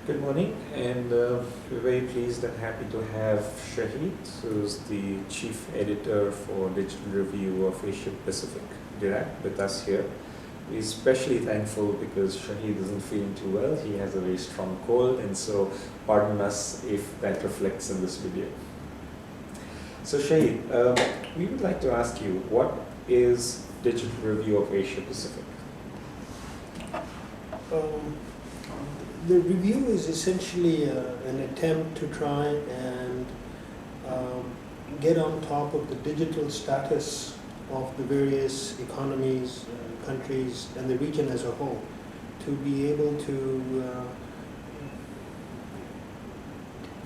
Good morning, and we're very pleased and happy to have Shahid, who's the Chief Editor for Digital Review of Asia Pacific, DirAP, with us here. We're especially thankful because Shahid isn't feeling too well. He has a very strong cold, and so pardon us if that reflects in this video. So Shahid, we would like to ask you, what is Digital Review of Asia Pacific? The review is essentially an attempt to try and get on top of the digital status of the various economies, countries, and the region as a whole, to be able to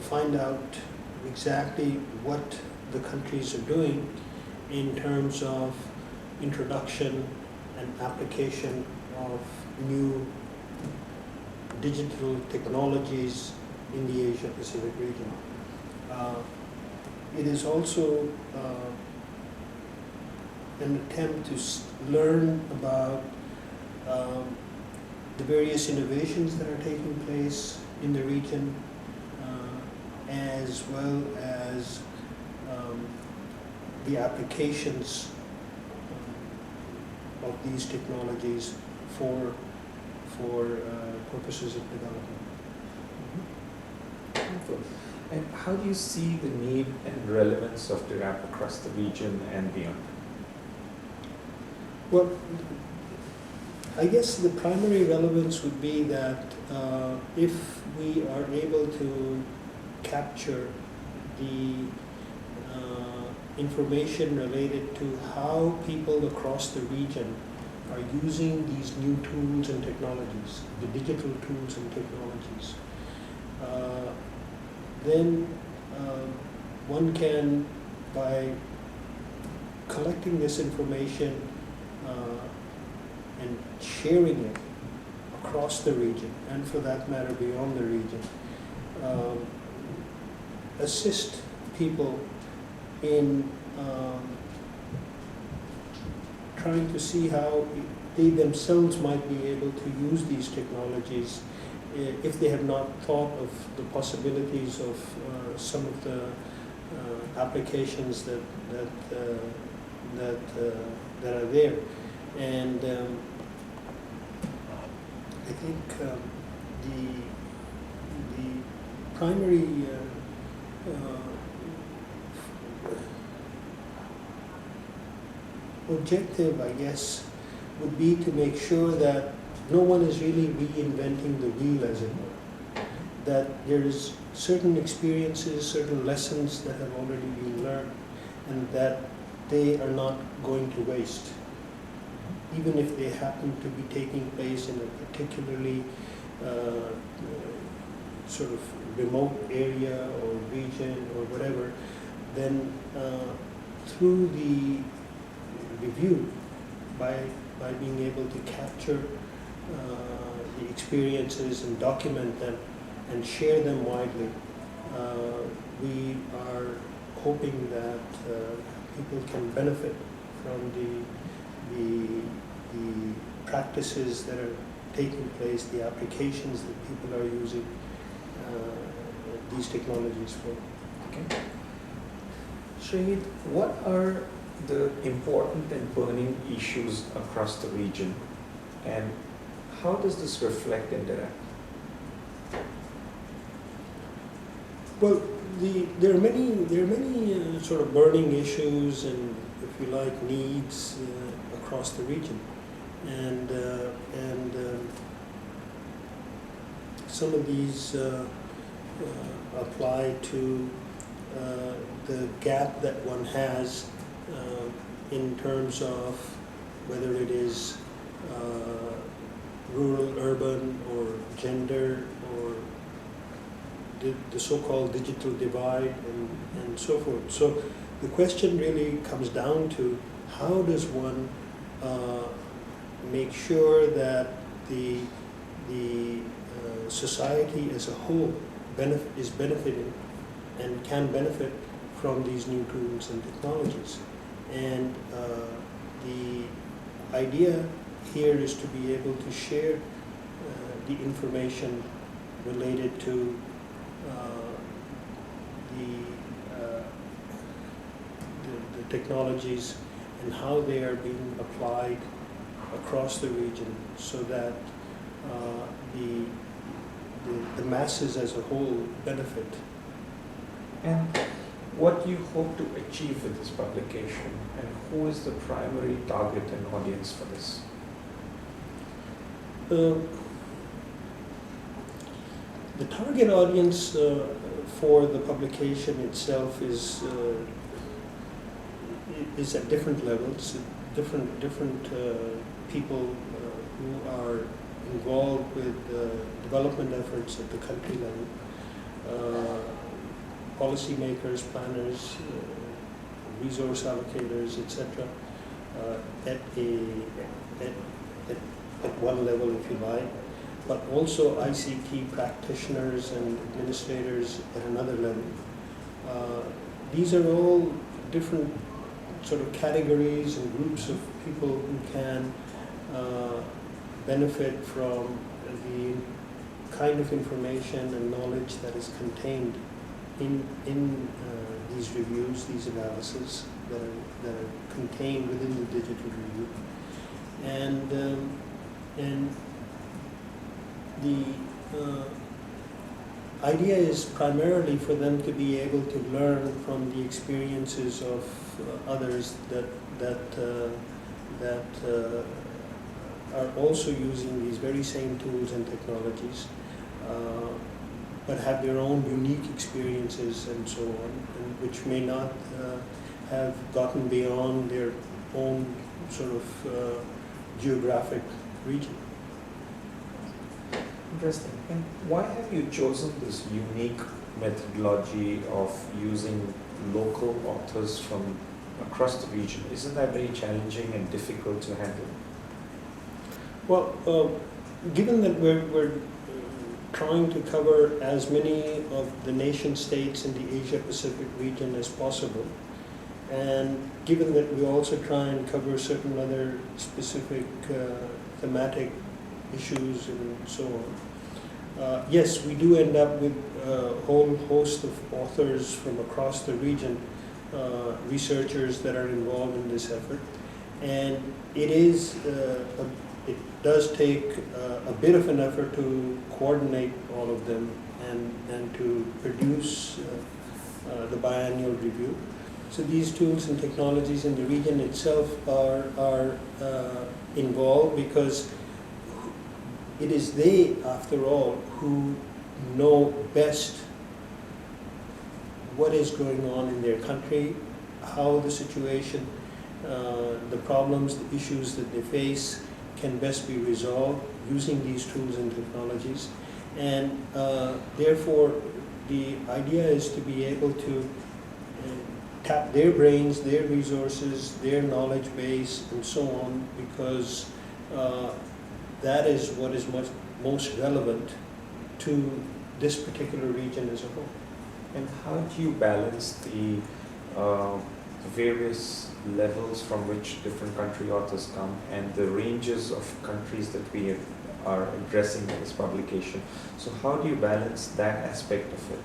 find out exactly what the countries are doing in terms of introduction and application of new digital technologies in the Asia Pacific region. It is also an attempt to learn about the various innovations that are taking place in the region, as well as the applications of these technologies for purposes of development. Wonderful. And how do you see the need and relevance of DirAP across the region and beyond? Well, I guess the primary relevance would be that if we are able to capture the information related to how people across the region are using these new tools and technologies, the digital tools and technologies, then one can, by collecting this information and sharing it across the region, and for that matter beyond the region, assist people in trying to see how they themselves might be able to use these technologies if they have not thought of the possibilities of some of the applications that are there. And I think the primary objective, I guess, would be to make sure that no one is really reinventing the wheel, as it were. That there is certain experiences, certain lessons that have already been learned, and that they are not going to waste, even if they happen to be taking place in a particularly sort of remote area or region or whatever. Then through the review, by being able to capture the experiences and document them and share them widely, we are hoping that people can benefit from the practices that are taking place, the applications that people are using these technologies for. Okay. Shahid, what are the important and burning issues across the region, and how does this reflect in DirAP? Well, there are many sort of burning issues and, if you like, needs across the region, and some of these apply to the gap that one has in terms of whether it is rural, urban, or gender, or the so-called digital divide, and so forth. So the question really comes down to, how does one make sure that the society as a whole is benefiting and can benefit from these new tools and technologies? And the idea here is to be able to share the information related to the technologies and how they are being applied across the region, so that the masses as a whole benefit. And what do you hope to achieve with this publication, and who is the primary target and audience for this? The target audience for the publication itself is at different levels, different people who are involved with development efforts at the country level, policymakers, planners, resource allocators, etc. At one level, if you like, but also ICT practitioners and administrators at another level. These are all different sort of categories and groups of people who can benefit from the kind of information and knowledge that is contained in these reviews, these analyses that are contained within the digital review. And the idea is primarily for them to be able to learn from the experiences of others that are also using these very same tools and technologies, but have their own unique experiences and so on, and which may not have gotten beyond their own sort of geographic region. Interesting. And why have you chosen this unique methodology of using local authors from across the region? Isn't that very challenging and difficult to handle? Well, given that we're trying to cover as many of the nation states in the Asia-Pacific region as possible, and given that we also try and cover certain other specific thematic issues and so on, yes, we do end up with a whole host of authors from across the region, researchers that are involved in this effort, and it does take a bit of an effort to coordinate all of them and to produce the biannual review. So these tools and technologies in the region itself are involved because it is they, after all, who know best what is going on in their country, how the situation, the problems, the issues that they face can best be resolved using these tools and technologies. And therefore, the idea is to be able to tap their brains, their resources, their knowledge base, and so on, because that is what is most relevant to this particular region as a whole. And how do you balance the various levels from which different country authors come and the ranges of countries that we are addressing in this publication? So how do you balance that aspect of it?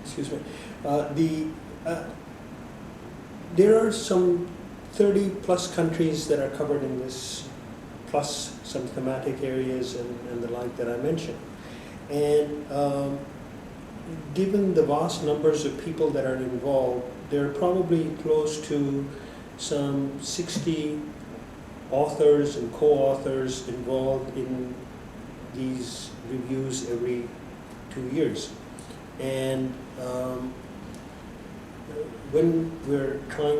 Excuse me. There are some 30 plus countries that are covered in this, plus some thematic areas and the like that I mentioned. And given the vast numbers of people that are involved, there are probably close to some 60 authors and co-authors involved in these reviews every 2 years. And when we're trying